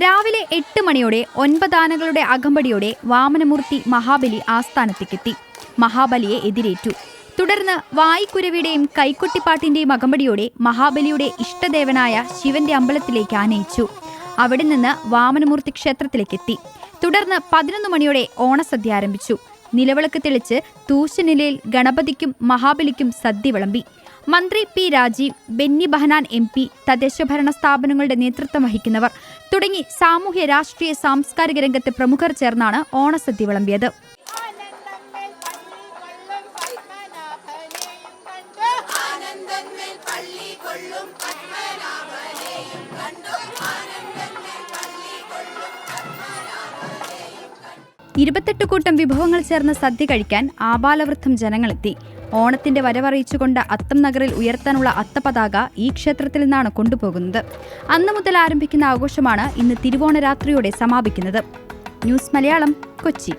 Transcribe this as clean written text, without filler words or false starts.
രാവിലെ 8 മണിയോടെ 9 ആനകളുടെ അകമ്പടിയോടെ വാമനമൂർത്തി മഹാബലി ആസ്ഥാനത്തേക്കെത്തി. മഹാബലിയെ എതിരേറ്റു. തുടർന്ന് വായിക്കുരവിയുടെയും കൈക്കൊട്ടിപ്പാട്ടിന്റെയും അകമ്പടിയോടെ മഹാബലിയുടെ ഇഷ്ടദേവനായ ശിവന്റെ അമ്പലത്തിലേക്ക് ആനയിച്ചു. അവിടെ നിന്ന് വാമനമൂർത്തി ക്ഷേത്രത്തിലേക്കെത്തി. തുടർന്ന് 11 മണിയോടെ ഓണസദ്യ ആരംഭിച്ചു. നിലവിളക്ക് തെളിച്ച് തൂശനിലയിൽ ഗണപതിക്കും മഹാബലിക്കും സദ്യ വിളമ്പി. മന്ത്രി പി രാജീവ്, ബെന്നി ബെഹനാൻ MP, തദ്ദേശഭരണ സ്ഥാപനങ്ങളുടെ നേതൃത്വം വഹിക്കുന്നവർ തുടങ്ങി സാമൂഹ്യ രാഷ്ട്രീയ സാംസ്കാരിക രംഗത്തെ പ്രമുഖർ ചേർന്നാണ് ഓണസദ്യ വിളമ്പിയത്. ഇരുപത്തെട്ട് കൂട്ടം വിഭവങ്ങൾ ചേർന്ന സദ്യ കഴിക്കാൻ ആബാലവൃദ്ധം ജനങ്ങളെത്തി. ഓണത്തിന്റെ വരവറിയിച്ചുകൊണ്ട് അത്തം നഗറിൽ ഉയർത്താനുള്ള അത്തപതാക ഈ ക്ഷേത്രത്തിൽ നിന്നാണ് കൊണ്ടുപോകുന്നത്. അന്നു മുതൽ ആരംഭിക്കുന്ന ആഘോഷമാണ് ഇന്ന് തിരുവോണ രാത്രിയോടെ സമാപിക്കുന്നത്. ന്യൂസ് മലയാളം, കൊച്ചി.